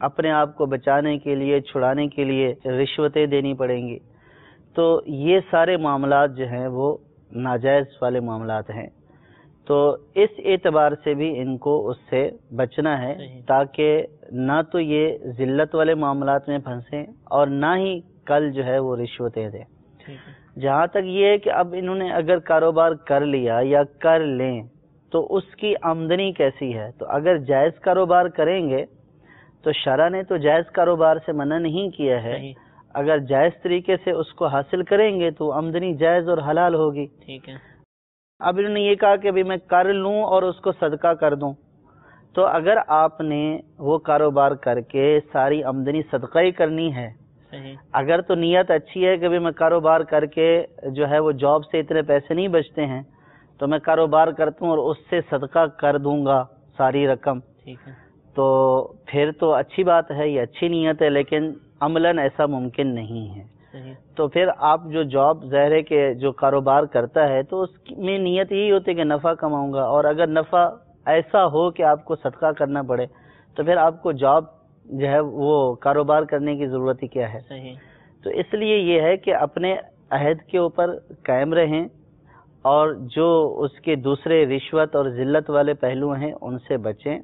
اپنے آپ کو بچانے کے لیے، چھڑانے کے لیے رشوتیں دینی پڑیں گی. تو یہ سارے معاملات جو ہیں وہ ناجائز والے معاملات ہیں. تو اس اعتبار سے بھی ان کو اس سے بچنا ہے تاکہ نہ تو یہ ذلت والے معاملات میں پھنسیں اور نہ ہی کل جو ہے وہ رشوتیں دیں. جہاں تک یہ ہے کہ اب انہوں نے اگر کاروبار کر لیا یا کر لیں تو اس کی آمدنی کیسی ہے. تو اگر جائز کاروبار کریں گے تو شرع نے تو جائز کاروبار سے منع نہیں کیا ہے. اگر جائز طریقے سے اس کو حاصل کریں گے تو آمدنی جائز اور حلال ہوگی. ٹھیک ہے. اب انہوں نے یہ کہا کہ میں کر لوں اور اس کو صدقہ کر دوں. تو اگر آپ نے وہ کاروبار کر کے ساری آمدنی صدقہ ہی کرنی ہے، اگر تو نیت اچھی ہے کہ میں کاروبار کر کے جو ہے وہ جاب سے اتنے پیسے نہیں بچتے ہیں تو میں کاروبار کرتا ہوں اور اس سے صدقہ کر دوں گا ساری رقم، تو پھر تو اچھی بات ہے، یہ اچھی نیت ہے، لیکن عملاً ایسا ممکن نہیں ہے. تو پھر آپ جو جاب ظاہر ہے کہ جو کاروبار کرتا ہے تو اس میں نیت یہی ہوتی ہے کہ نفع کماؤں گا، اور اگر نفع ایسا ہو کہ آپ کو صدقہ کرنا پڑے تو پھر آپ کو جاب جو ہے وہ کاروبار کرنے کی ضرورت ہی کیا ہے. تو اس لیے یہ ہے کہ اپنے عہد کے اوپر قائم رہیں اور جو اس کے دوسرے رشوت اور ذلت والے پہلو ہیں ان سے بچیں.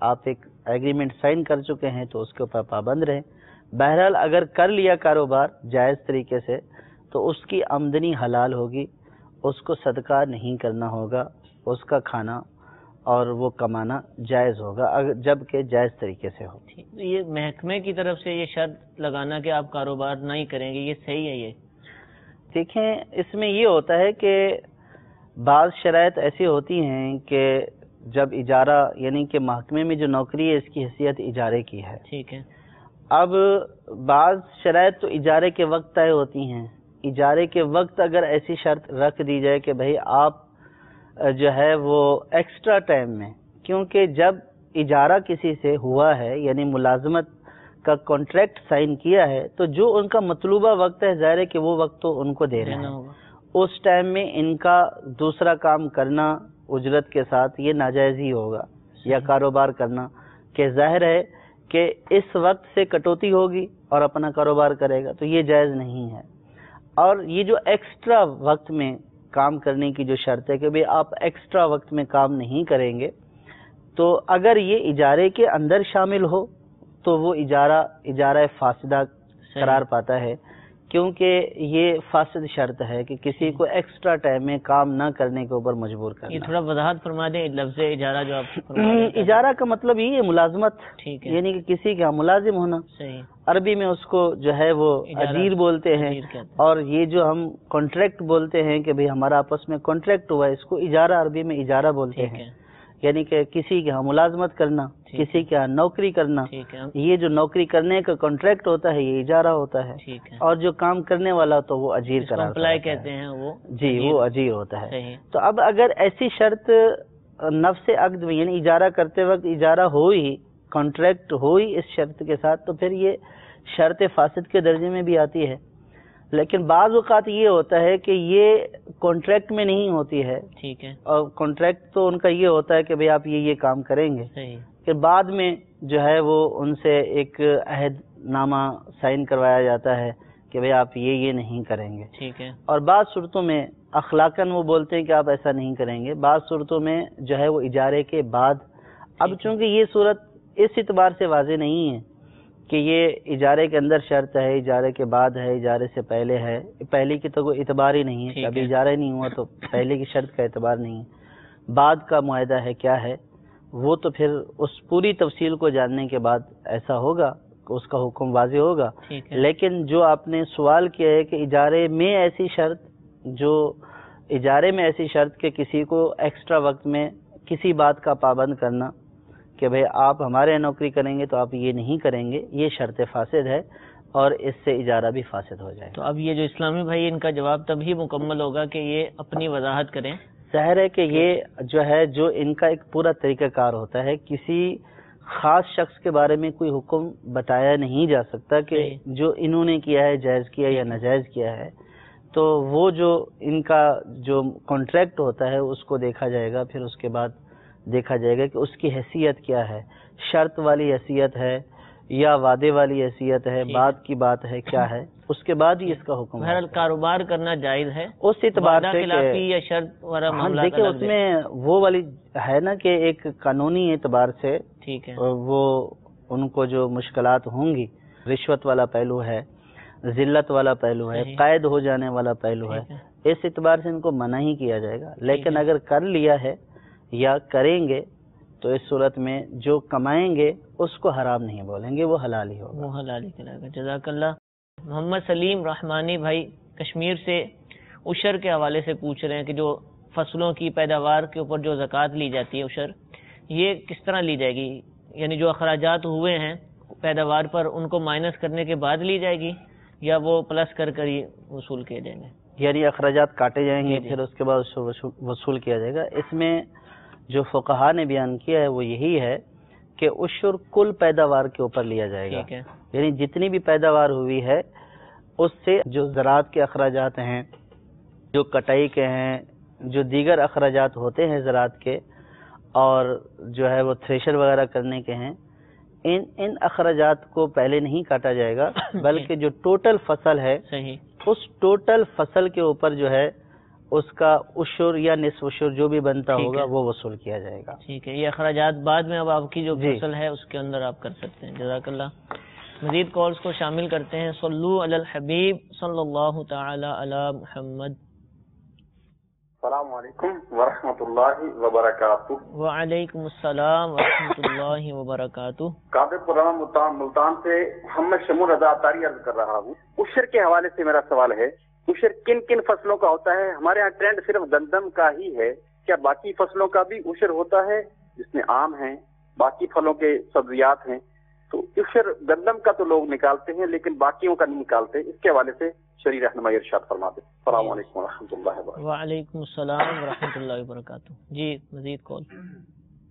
آپ ایک ایگریمنٹ سائن کر چکے ہیں تو اس کے اوپر پابند رہیں. بہرحال اگر کر لیا کاروبار جائز طریقے سے تو اس کی آمدنی حلال ہوگی، اس کو صدقہ نہیں کرنا ہوگا، اس کا کھانا اور وہ کمانا جائز ہوگا جبکہ جائز طریقے سے ہو. یہ محکمے کی طرف سے یہ شرط لگانا کہ آپ کاروبار نہیں کریں گے، یہ صحیح ہے؟ یہ دیکھیں اس میں یہ ہوتا ہے کہ بعض شرائط ایسی ہوتی ہیں کہ جب اجارہ یعنی کہ محکمے میں جو نوکری ہے اس کی حیثیت اجارے کی ہے. ٹھیک ہے. اب بعض شرائط تو اجارے کے وقت طے ہوتی ہیں. اجارے کے وقت اگر ایسی شرط رکھ دی جائے کہ بھئی آپ جو ہے وہ ایکسٹرا ٹائم میں، کیونکہ جب اجارہ کسی سے ہوا ہے یعنی ملازمت کا کانٹریکٹ سائن کیا ہے تو جو ان کا مطلوبہ وقت ہے ظاہر ہے کہ وہ وقت تو ان کو دینا ہوگا. اس ٹائم میں ان کا دوسرا کام کرنا اجرت کے ساتھ یہ ناجائز ہی ہوگا، یا کاروبار کرنا کہ ظاہر ہے کہ اس وقت سے کٹوتی ہوگی اور اپنا کاروبار کرے گا تو یہ جائز نہیں ہے. اور یہ جو ایکسٹرا وقت میں کام کرنے کی جو شرط ہے کہ بھئی آپ ایکسٹرا وقت میں کام نہیں کریں گے، تو اگر یہ اجارے کے اندر شامل ہو تو وہ اجارہ فاسدہ قرار پاتا ہے، کیونکہ یہ فاسد شرط ہے کہ کسی کو ایکسٹرا ٹائم میں کام نہ کرنے کے اوپر مجبور کرنا. یہ تھوڑا وضاحت فرما دیں لفظ اجارہ جو آپ اجارہ کا مطلب یہ ہے ملازمت، یعنی کہ کسی کا ملازم ہونا. صحیح. عربی میں اس کو جو ہے وہ اجیر بولتے ہیں، اور یہ جو ہم کانٹریکٹ بولتے ہیں کہ بھئی ہمارا آپس میں کانٹریکٹ ہوا ہے، اس کو اجارہ عربی میں اجارہ بولتے ہیں. یعنی کہ کسی کے ہاں ملازمت کرنا، کسی کے ہاں نوکری کرنا، یہ جو نوکری کرنے کا کانٹریکٹ ہوتا ہے یہ اجارہ ہوتا ہے. اور جو کام کرنے والا تو وہ اجیر قرار امپلائی کہتے ہیں، وہ جی وہ اجیر ہوتا ہے. تو اب اگر ایسی شرط نفس عقد میں یعنی اجارہ کرتے وقت اجارہ ہو ہی، کانٹریکٹ ہو ہی اس شرط کے ساتھ، تو پھر یہ شرط فاسد کے درجے میں بھی آتی ہے. لیکن بعض اوقات یہ ہوتا ہے کہ یہ کانٹریکٹ میں نہیں ہوتی ہے. ٹھیک ہے. اور کانٹریکٹ تو ان کا یہ ہوتا ہے کہ بھئی آپ یہ کام کریں گے. صحیح. کہ بعد میں جو ہے وہ ان سے ایک عہد نامہ سائن کروایا جاتا ہے کہ بھئی آپ یہ نہیں کریں گے. ٹھیک ہے. اور بعض صورتوں میں اخلاقاً وہ بولتے ہیں کہ آپ ایسا نہیں کریں گے، بعض صورتوں میں جو ہے وہ اجارے کے بعد. اب چونکہ یہ صورت اس اعتبار سے واضح نہیں ہے کہ یہ اجارے کے اندر شرط ہے، اجارے کے بعد ہے، اجارے سے پہلے ہے، پہلے کی تو کوئی اعتبار ہی نہیں ہے. ابھی اجارہ ہی نہیں ہوا تو پہلے کی شرط کا اعتبار نہیں ہے. بعد کا معاہدہ ہے کیا ہے وہ تو پھر اس پوری تفصیل کو جاننے کے بعد ایسا ہوگا کہ اس کا حکم واضح ہوگا. لیکن جو آپ نے سوال کیا ہے کہ اجارے میں ایسی شرط کہ کسی کو ایکسٹرا وقت میں کسی بات کا پابند کرنا کہ بھئی آپ ہمارے نوکری کریں گے تو آپ یہ نہیں کریں گے، یہ شرط فاسد ہے اور اس سے اجارہ بھی فاسد ہو جائے. تو اب یہ جو اسلامی بھائی ان کا جواب تبھی مکمل ہوگا کہ یہ اپنی وضاحت کریں. ظاہر ہے کہ یہ جو ہے جو ان کا ایک پورا طریقہ کار ہوتا ہے، کسی خاص شخص کے بارے میں کوئی حکم بتایا نہیں جا سکتا کہ جو انہوں نے کیا ہے جائز کیا یا ناجائز کیا ہے. تو وہ جو ان کا جو کانٹریکٹ ہوتا ہے اس کو دیکھا جائے گا، پھر اس کے بعد دیکھا جائے گا کہ اس کی حیثیت کیا ہے، شرط والی حیثیت ہے یا وعدے والی حیثیت ہے، بعد کی بات ہے، کیا ہے، اس کے بعد ہی اس کا حکم ہے۔ بہرحال کاروبار کرنا جائز ہے اس اعتبار سے خلافی یا شرط والا معاملہ دیکھیں اس میں وہ والی ہے نا کہ ایک قانونی اعتبار سے ٹھیک ہے، وہ ان کو جو مشکلات ہوں گی، رشوت والا پہلو ہے، ذلت والا پہلو ہے، قید ہو جانے والا پہلو ہے، اس اعتبار سے ان کو منع ہی کیا جائے گا۔ لیکن اگر کر لیا ہے یا کریں گے تو اس صورت میں جو کمائیں گے اس کو حرام نہیں بولیں گے، وہ حلال ہی ہوگا، وہ حلال ہی کہلائے گا۔ جزاک اللہ۔ محمد سلیم رحمانی بھائی کشمیر سے عشر کے حوالے سے پوچھ رہے ہیں کہ جو فصلوں کی پیداوار کے اوپر جو زکوٰۃ لی جاتی ہے عشر، یہ کس طرح لی جائے گی؟ یعنی جو اخراجات ہوئے ہیں پیداوار پر ان کو مائنس کرنے کے بعد لی جائے گی یا وہ پلس کر کر ہی وصول کیے جائیں گے؟ یعنی اخراجات کاٹے جائیں گے پھر اس کے بعد وصول کیا جائے گا۔ اس میں جو فقہا نے بیان کیا ہے وہ یہی ہے کہ عشر کل پیداوار کے اوپر لیا جائے گا، یعنی جتنی بھی پیداوار ہوئی ہے اس سے جو زراعت کے اخراجات ہیں، جو کٹائی کے ہیں، جو دیگر اخراجات ہوتے ہیں زراعت کے، اور جو ہے وہ تھریشر وغیرہ کرنے کے ہیں، ان اخراجات کو پہلے نہیں کاٹا جائے گا، بلکہ جو ٹوٹل فصل ہے اس ٹوٹل فصل کے اوپر جو ہے اس کا عشر یا نصف عشر جو بھی بنتا ہوگا وہ وصول کیا جائے گا۔ ٹھیک ہے، یہ اخراجات بعد میں اب آپ کی جو فصل ہے اس کے اندر آپ کر سکتے ہیں۔ جزاک اللہ۔ مزید کالز کو شامل کرتے ہیں۔ صلو علی الحبیب صلی اللہ تعالی علی محمد۔ السلام علیکم ورحمۃ اللہ وبرکاتہ۔ وعلیکم السلام ورحمۃ اللہ وبرکاتہ۔ قادر پرام ملتان سے محمد شمول رضا اطاری عرض کر رہا ہوں۔ عشر کے حوالے سے میرا سوال ہے، عشر کن کن فصلوں کا ہوتا ہے؟ ہمارے یہاں ٹرینڈ صرف گندم کا ہی ہے، کیا باقی فصلوں کا بھی عشر ہوتا ہے جس میں آم ہیں، باقی پھلوں کے سبزیات ہیں؟ تو عشر گندم کا تو لوگ نکالتے ہیں لیکن باقیوں کا نہیں نکالتے، اس کے حوالے سے شرعی رہنمائی ارشاد فرما دیں۔ السلام علیکم ورحمۃ اللہ وبرکاتہ۔ وعلیکم السلام ورحمۃ اللہ وبرکاتہ۔ جی مزید کال۔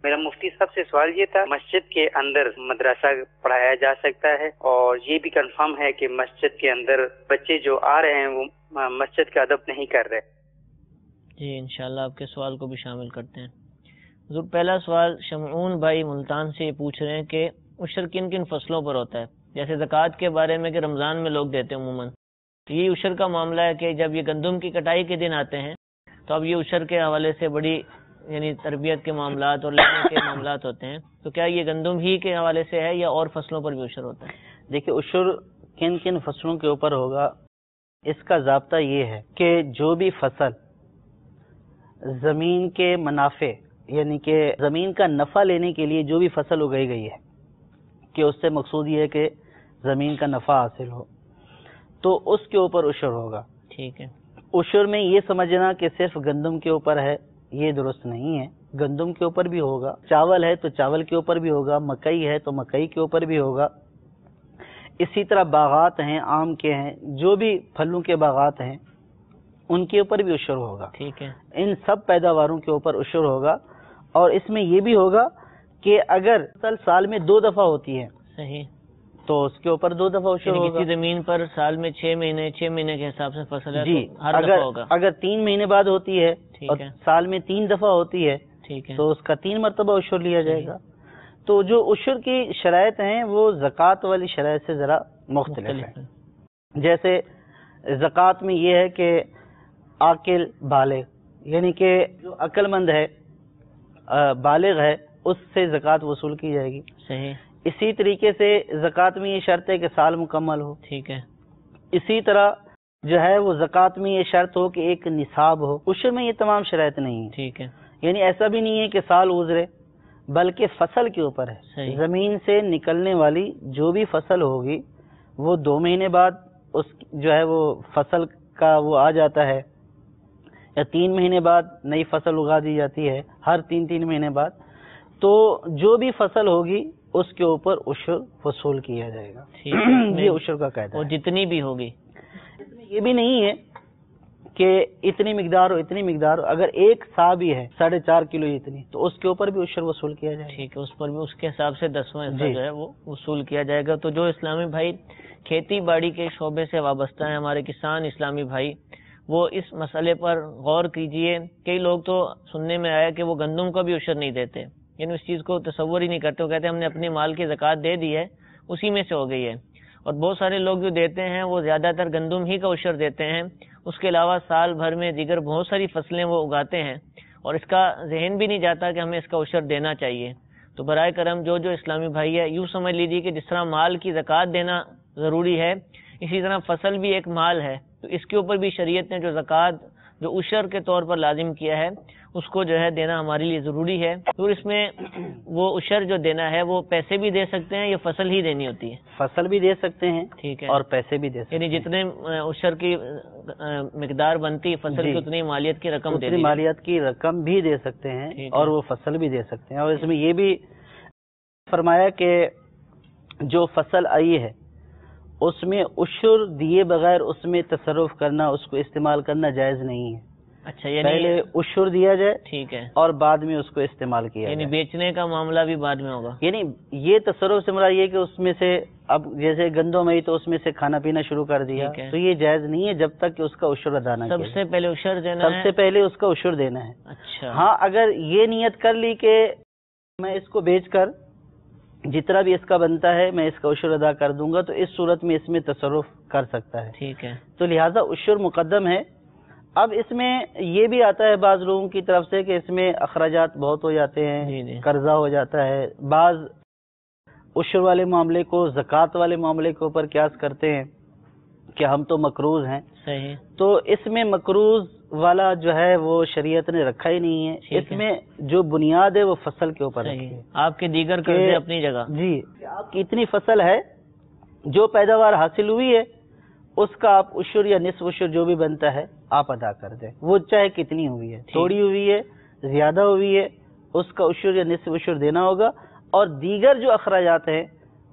میرا مفتی صاحب سے سوال یہ تھا، مسجد کے اندر مدرسہ پڑھایا جا سکتا ہے، اور یہ بھی کنفرم ہے کہ مسجد کے اندر بچے جو آ رہے ہیں وہ مسجد کا ادب نہیں کر رہے؟ جی انشاءاللہ آپ کے سوال کو بھی شامل کرتے ہیں۔ حضور پہلا سوال شمعون بھائی ملتان سے یہ پوچھ رہے ہیں کہ عشر کن کن فصلوں پر ہوتا ہے؟ جیسے زکوٰۃ کے بارے میں کہ رمضان میں لوگ دیتے ہیں عموماً، تو یہ عشر کا معاملہ ہے کہ جب یہ گندم کی کٹائی کے دن آتے ہیں تو اب یہ عشر کے حوالے سے بڑی یعنی تربیت کے معاملات اور لینے کے معاملات ہوتے ہیں، تو کیا یہ گندم ہی کے حوالے سے ہے یا اور فصلوں پر بھی عشر ہوتا ہے؟ دیکھیں عشر کن کن فصلوں کے اوپر ہوگا، اس کا ضابطہ یہ ہے کہ جو بھی فصل زمین کے منافع یعنی کہ زمین کا نفع لینے کے لیے جو بھی فصل اگائی گئی ہے، کہ اس سے مقصود یہ ہے کہ زمین کا نفع حاصل ہو، تو اس کے اوپر عشر ہوگا۔ ٹھیک ہے، عشر میں یہ سمجھنا کہ صرف گندم کے اوپر ہے یہ درست نہیں ہے، گندم کے اوپر بھی ہوگا، چاول ہے تو چاول کے اوپر بھی ہوگا، مکئی ہے تو مکئی کے اوپر بھی ہوگا، اسی طرح باغات ہیں، آم کے ہیں، جو بھی پھلوں کے باغات ہیں ان کے اوپر بھی عشر ہوگا۔ ٹھیک ہے، ان سب پیداواروں کے اوپر عشر ہوگا، اور اس میں یہ بھی ہوگا کہ اگر فصل سال میں 2 دفعہ ہوتی ہے صحیح، تو اس کے اوپر 2 دفعہ عشر ہوگا۔ کسی زمین پر سال میں 6 مہینے کے حساب سے فصل ہے جی، تو ہر دفعہ ہوگا۔ اگر 3 مہینے بعد ہوتی ہے اور سال میں 3 دفعہ ہوتی ہے ٹھیک ہے، تو اس کا 3 مرتبہ عشر لیا جائے گا۔ تو جو عشر کی شرائط ہیں وہ زکوٰۃ والی شرائط سے ذرا مختلف ہیں۔ جیسے زکوٰۃ میں یہ ہے کہ عاقل بالغ، یعنی کہ جو عقل مند ہے بالغ ہے اس سے زکوٰۃ وصول کی جائے گی۔ صحیح، اسی طریقے سے زکوٰۃ میں یہ شرط ہے کہ سال مکمل ہو۔ ٹھیک ہے، اسی طرح جو ہے وہ زکوٰۃ میں یہ شرط ہو کہ ایک نصاب ہو۔ عشر میں یہ تمام شرائط نہیں ہیں۔ ٹھیک ہے، یعنی ایسا بھی نہیں ہے کہ سال گزرے، بلکہ فصل کے اوپر ہے۔ صحیح، زمین سے نکلنے والی جو بھی فصل ہوگی وہ 2 مہینے بعد اس جو ہے وہ فصل کا وہ آ جاتا ہے، یا 3 مہینے بعد نئی فصل اگا دی جاتی ہے، ہر 3 مہینے بعد۔ تو جو بھی فصل ہوگی اس کے اوپر عشر وصول کیا جائے گا۔ یہ عشر کا قاعدہ اور ہے۔ جتنی بھی ہوگی، اس میں یہ بھی نہیں ہے کہ اتنی مقدار ہو اتنی مقدار ہو، اگر 1 سا بھی ہے 4.5 کلو اتنی، تو اس کے اوپر بھی عشر وصول کیا جائے گا۔ ٹھیک ہے، اس پر بھی اس کے حساب سے 10واں حصہ جو ہے وہ وصول کیا جائے گا۔ تو جو اسلامی بھائی کھیتی باڑی کے شعبے سے وابستہ ہیں، ہمارے کسان اسلامی بھائی، وہ اس مسئلے پر غور کیجئے۔ کئی لوگ تو سننے میں آیا کہ وہ گندم کا بھی عشر نہیں دیتے، یعنی اس چیز کو تصور ہی نہیں کرتے، وہ کہتے ہیں ہم نے اپنے مال کی زکوٰۃ دے دی ہے، اسی میں سے ہو گئی ہے. اور بہت سارے لوگ جو دیتے ہیں وہ زیادہ تر گندم ہی کا عشر دیتے ہیں. اس کے علاوہ سال بھر میں دیگر بہت ساری فصلیں وہ اگاتے ہیں اور اس کا ذہن بھی نہیں جاتا کہ ہمیں اس کا عشر دینا چاہیے. تو برائے کرم جو اسلامی بھائی ہے یوں سمجھ لیجیے کہ جس طرح مال کی زکوٰۃ دینا ضروری ہے اسی طرح فصل بھی ایک مال ہے. تو اس کے اوپر بھی شریعت نے جو زکوٰۃ جو عشر کے طور پر لازم کیا ہے اس کو جو ہے دینا ہمارے لیے ضروری ہے. تو اس میں وہ عشر جو دینا ہے وہ پیسے بھی دے سکتے ہیں یا فصل ہی دینی ہوتی ہے؟ فصل بھی دے سکتے ہیں, ٹھیک ہے, اور پیسے بھی دے سکتے ہیں. یعنی جتنے عشر کی مقدار بنتی فصل کی اتنی مالیت کی رقم دے, مالیت کی رقم بھی دے سکتے ہیں اور وہ فصل بھی دے سکتے ہیں. اور اس میں یہ بھی فرمایا کہ جو فصل آئی ہے اس میں عشر دیے بغیر اس میں تصرف کرنا, اس کو استعمال کرنا جائز نہیں ہے. اچھا, یعنی پہلے عشر دیا جائے, ٹھیک ہے, اور بعد میں اس کو استعمال کیا یعنی جائے. بیچنے کا معاملہ بھی بعد میں ہوگا. یعنی یہ تصرف سے مراد یہ کہ اس میں سے اب جیسے گندم آئی تو اس میں سے کھانا پینا شروع کر دیا, تو یہ جائز نہیں ہے جب تک کہ اس کا عشر ادا نہ کیا. سب سے پہلے عشر دینا ہے, سب سے پہلے اس کا عشر دینا ہے. اچھا, ہاں, اگر یہ نیت کر لی کہ میں اس کو بیچ کر جتنا بھی اس کا بنتا ہے میں اس کا عشر ادا کر دوں گا, تو اس صورت میں اس میں تصرف کر سکتا ہے. ٹھیک ہے, تو لہٰذا عشر مقدم ہے. اب اس میں یہ بھی آتا ہے بعض لوگوں کی طرف سے کہ اس میں اخراجات بہت ہو جاتے ہیں, قرضہ ہو جاتا ہے. بعض عشر والے معاملے کو زکوٰۃ والے معاملے کے اوپر قیاس کرتے ہیں کہ ہم تو مقروض ہیں. صحیح, تو اس میں مقروض والا جو ہے وہ شریعت نے رکھا ہی نہیں ہے. اس میں جو بنیاد ہے وہ فصل کے اوپر ہے. آپ کے دیگر قرضے اپنی جگہ. جی, آپ کی اتنی فصل ہے جو پیداوار حاصل ہوئی ہے اس کا آپ عشر یا نصف عشر جو بھی بنتا ہے آپ ادا کر دیں, وہ چاہے کتنی ہوئی ہے, تھوڑی ہوئی ہے, زیادہ ہوئی ہے, اس کا عشر یا نصف عشر دینا ہوگا. اور دیگر جو اخراجات ہیں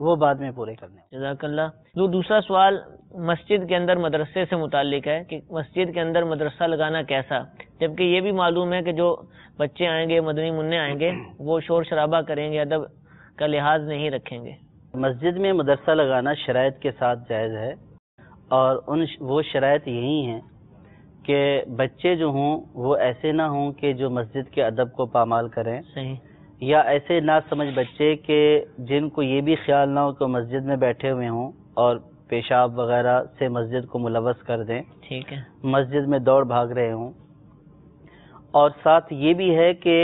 وہ بعد میں پورے کرنے. جزاک اللہ. دوسرا سوال مسجد کے اندر مدرسے سے متعلق ہے کہ مسجد کے اندر مدرسہ لگانا کیسا, جبکہ یہ بھی معلوم ہے کہ جو بچے آئیں گے, مدنی منع آئیں گے, وہ شور شرابہ کریں گے, ادب کا لحاظ نہیں رکھیں گے. مسجد میں مدرسہ لگانا شرائط کے ساتھ جائز ہے, اور وہ شرائط یہی ہیں کہ بچے جو ہوں وہ ایسے نہ ہوں کہ جو مسجد کے ادب کو پامال کریں. صحیح, یا ایسے نہ سمجھ بچے کہ جن کو یہ بھی خیال نہ ہو کہ مسجد میں بیٹھے ہوئے ہوں اور پیشاب وغیرہ سے مسجد کو ملوث کر دیں. ٹھیک ہے, مسجد میں دوڑ بھاگ رہے ہوں. اور ساتھ یہ بھی ہے کہ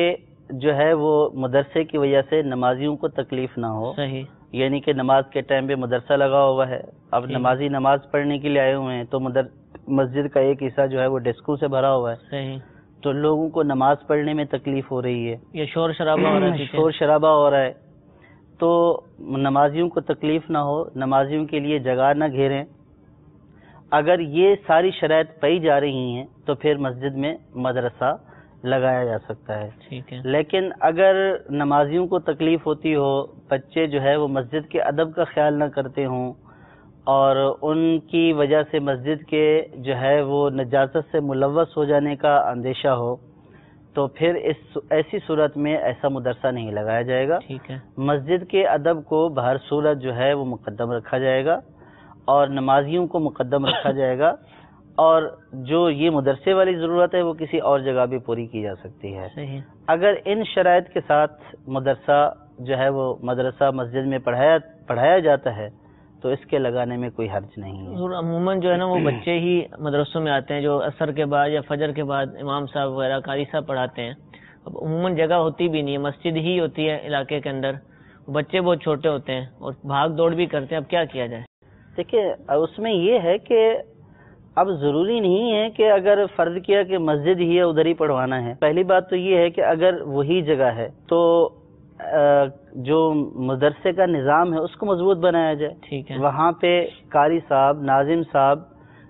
جو ہے وہ مدرسے کی وجہ سے نمازیوں کو تکلیف نہ ہو. صحیح, یعنی کہ نماز کے ٹائم پہ مدرسہ لگا ہوا ہے, اب نمازی نماز پڑھنے کے لیے آئے ہوئے ہیں تو مسجد کا ایک حصہ جو ہے وہ ڈسکوں سے بھرا ہوا ہے. صحیح, تو لوگوں کو نماز پڑھنے میں تکلیف ہو رہی ہے, یہ شور شرابہ ہو رہا ہے, شور شرابہ ہو رہا ہے, تو نمازیوں کو تکلیف نہ ہو, نمازیوں کے لیے جگہ نہ گھیریں. اگر یہ ساری شرائط پائی جا رہی ہیں تو پھر مسجد میں مدرسہ لگایا جا سکتا ہے. ٹھیک ہے, لیکن اگر نمازیوں کو تکلیف ہوتی ہو, بچے جو ہے وہ مسجد کے ادب کا خیال نہ کرتے ہوں اور ان کی وجہ سے مسجد کے جو ہے وہ نجاست سے ملوث ہو جانے کا اندیشہ ہو, تو پھر ایسی صورت میں ایسا مدرسہ نہیں لگایا جائے گا. ٹھیک ہے, مسجد کے ادب کو بہر صورت جو ہے وہ مقدم رکھا جائے گا اور نمازیوں کو مقدم رکھا جائے گا, اور جو یہ مدرسے والی ضرورت ہے وہ کسی اور جگہ بھی پوری کی جا سکتی ہے. صحیح, اگر ان شرائط کے ساتھ مدرسہ جو ہے وہ مدرسہ مسجد میں پڑھایا جاتا ہے تو اس کے لگانے میں کوئی حرج نہیں ہے. عموماً جو ہے نا وہ بچے ہی مدرسوں میں آتے ہیں جو عصر کے بعد یا فجر کے بعد امام صاحب وغیرہ قاری صاحب پڑھاتے ہیں. اب عموماً جگہ ہوتی بھی نہیں ہے, مسجد ہی ہوتی ہے علاقے کے اندر, بچے بہت چھوٹے ہوتے ہیں اور بھاگ دوڑ بھی کرتے ہیں. اب کیا کیا جائے؟ دیکھیے, اس میں یہ ہے کہ اب ضروری نہیں ہے کہ اگر فرض کیا کہ مسجد ہی ہے ادھر ہی پڑھوانا ہے. پہلی بات تو یہ ہے کہ اگر وہی جگہ ہے تو جو مدرسے کا نظام ہے اس کو مضبوط بنایا جائے. ٹھیک ہے, وہاں پہ قاری صاحب, ناظم صاحب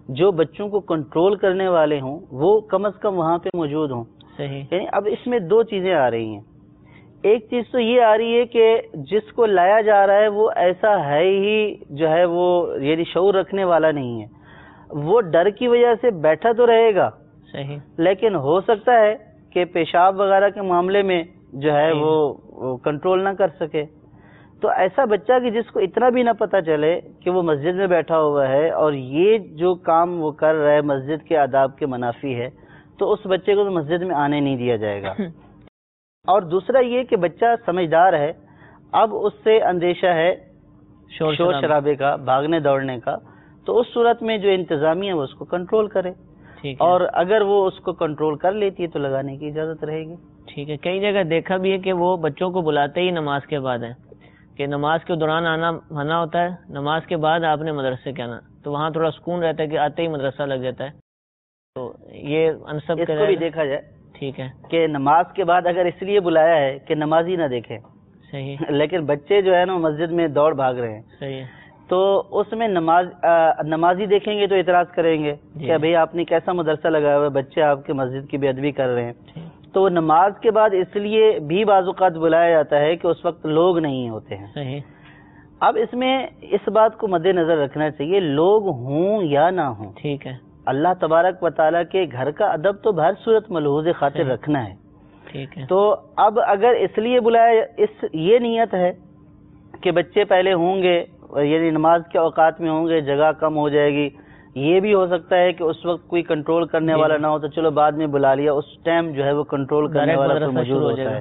جو بچوں کو کنٹرول کرنے والے ہوں وہ کم از کم وہاں پہ موجود ہوں. صحیح, یعنی اب اس میں دو چیزیں آ رہی ہیں. ایک چیز تو یہ آ رہی ہے کہ جس کو لایا جا رہا ہے وہ ایسا ہے ہی جو ہے وہ یعنی شعور رکھنے والا نہیں ہے, وہ ڈر کی وجہ سے بیٹھا تو رہے گا. صحیح, لیکن ہو سکتا ہے کہ پیشاب وغیرہ کے معاملے میں جو ہے وہ کنٹرول نہ کر سکے. تو ایسا بچہ کہ جس کو اتنا بھی نہ پتہ چلے کہ وہ مسجد میں بیٹھا ہوا ہے اور یہ جو کام وہ کر رہا ہے مسجد کے آداب کے منافی ہے, تو اس بچے کو تو مسجد میں آنے نہیں دیا جائے گا. اور دوسرا یہ کہ بچہ سمجھدار ہے, اب اس سے اندیشہ ہے شور شرابے کا، بھاگنے دوڑنے کا، تو اس صورت میں جو انتظامیہ وہ اس کو کنٹرول کرے، اور اگر وہ اس کو کنٹرول کر لیتی ہے تو لگانے کی اجازت رہے گی۔ ٹھیک ہے، کئی جگہ دیکھا بھی ہے کہ وہ بچوں کو بلاتے ہی نماز کے بعد ہے، کہ نماز کے دوران آنا منع ہوتا ہے، نماز کے بعد آپ نے مدرسے کے آنا، تو وہاں تھوڑا سکون رہتا ہے کہ آتے ہی مدرسہ لگ جاتا ہے، تو یہ انصب اس کو بھی دیکھا جائے ٹھیک ہے کہ نماز کے بعد اگر اس لیے بلایا ہے کہ نمازی نہ دیکھیں، صحیح، لیکن بچے جو ہے نا مسجد میں دوڑ بھاگ رہے ہیں، صحیح ہے، تو اس میں نمازی دیکھیں گے تو اعتراض کریں گے کہ بھئی آپ نے کیسا مدرسہ لگایا ہوا ہے، بچے آپ کے مسجد کی بے ادبی کر رہے ہیں۔ تو نماز کے بعد اس لیے بھی بعض اوقات بلایا جاتا ہے کہ اس وقت لوگ نہیں ہوتے ہیں۔ صحیح۔ اب اس میں اس بات کو مد نظر رکھنا چاہیے، لوگ ہوں یا نہ ہوں، ٹھیک ہے، اللہ تبارک و تعالیٰ کے گھر کا ادب تو بہر صورت ملحوظ خاطر رکھنا ہے۔ ٹھیک ہے، تو اب اگر اس لیے بلایا، یہ نیت ہے کہ بچے پہلے ہوں گے، یعنی نماز کے اوقات میں ہوں گے، جگہ کم ہو جائے گی، یہ بھی ہو سکتا ہے کہ اس وقت کوئی کنٹرول کرنے والا نہ ہو تو چلو بعد میں بلا لیا، اس ٹائم جو ہے وہ کنٹرول کرنے والا تو موجود ہوتا ہے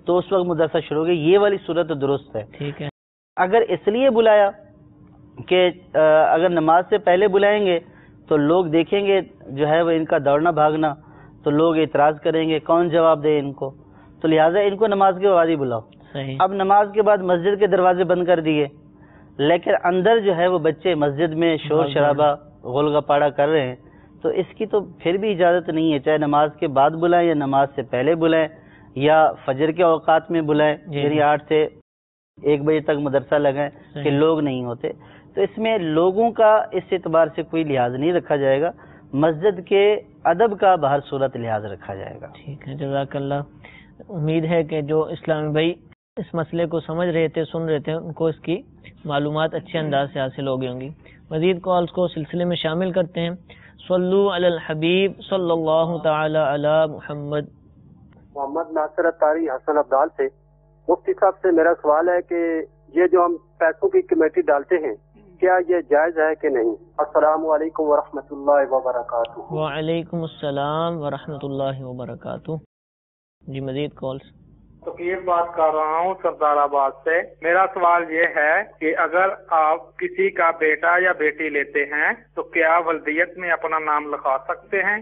تو اس وقت مدرسہ شروع ہو گیا، یہ والی صورت تو درست ہے۔ ٹھیک ہے، اگر اس لیے بلایا کہ اگر نماز سے پہلے بلائیں گے تو لوگ دیکھیں گے جو ہے وہ ان کا دوڑنا بھاگنا، تو لوگ اعتراض کریں گے، کون جواب دے ان کو، تو لہٰذا ان کو نماز کے بعد ہی بلاؤ۔ صحیح۔ اب نماز کے بعد مسجد کے دروازے بند کر دیے، لیکن اندر جو ہے وہ بچے مسجد میں شور شرابہ غول گپاڑا کر رہے ہیں، تو اس کی تو پھر بھی اجازت نہیں ہے، چاہے نماز کے بعد بلائیں یا نماز سے پہلے بلائیں یا فجر کے اوقات میں بلائیں، یعنی 8 سے 1 بجے تک مدرسہ لگائیں کہ لوگ نہیں ہوتے، تو اس میں لوگوں کا اس اعتبار سے کوئی لحاظ نہیں رکھا جائے گا، مسجد کے ادب کا بہر صورت لحاظ رکھا جائے گا۔ ٹھیک ہے، جزاک اللہ۔ امید ہے کہ جو اسلامی بھائی اس مسئلے کو سمجھ رہے تھے، سن رہے تھے، ان کو اس کی معلومات اچھے انداز سے حاصل ہو گئی ہوں گی۔ مزید کالز کو سلسلے میں شامل کرتے ہیں۔ صلو علی الحبیب صلی اللہ تعالی علی محمد۔ محمد ناصر اتاری حسن ابدال سے، مفتی صاحب سے میرا سوال ہے کہ یہ جو ہم پیسوں کی کمیٹی ڈالتے ہیں کیا یہ جائز ہے کہ نہیں؟ السلام علیکم ورحمۃ اللہ وبرکاتہ۔ وعلیکم السلام ورحمۃ اللہ وبرکاتہ۔ جی مزید کالز۔ تقیر بات کر رہا ہوں سردار آباد سے۔ میرا سوال یہ ہے کہ اگر آپ کسی کا بیٹا یا بیٹی لیتے ہیں تو کیا ولدیت میں اپنا نام لکھا سکتے ہیں؟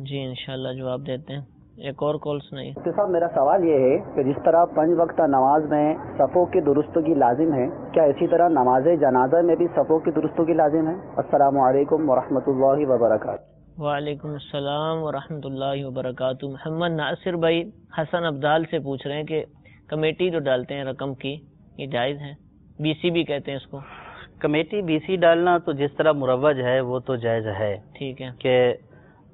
جی انشاءاللہ جواب دیتے ہیں۔ ایک اور کال سنائیے۔ صاحب میرا سوال یہ ہے کہ جس طرح 5 وقتہ نماز میں صفوں کی درستگی لازم ہے، کیا اسی طرح نماز جنازہ میں بھی صفوں کی درستگی لازم ہے؟ السلام علیکم ورحمۃ اللہ وبرکاتہ۔ وعلیکم السلام ورحمۃ اللہ وبرکاتہ۔ محمد ناصر بھائی حسن ابدال سے پوچھ رہے ہیں کہ کمیٹی جو ڈالتے ہیں رقم کی، یہ جائز ہے؟ بی سی بھی کہتے ہیں اس کو۔ کمیٹی بی سی ڈالنا تو جس طرح مروج ہے وہ تو جائز ہے، ٹھیک ہے، کہ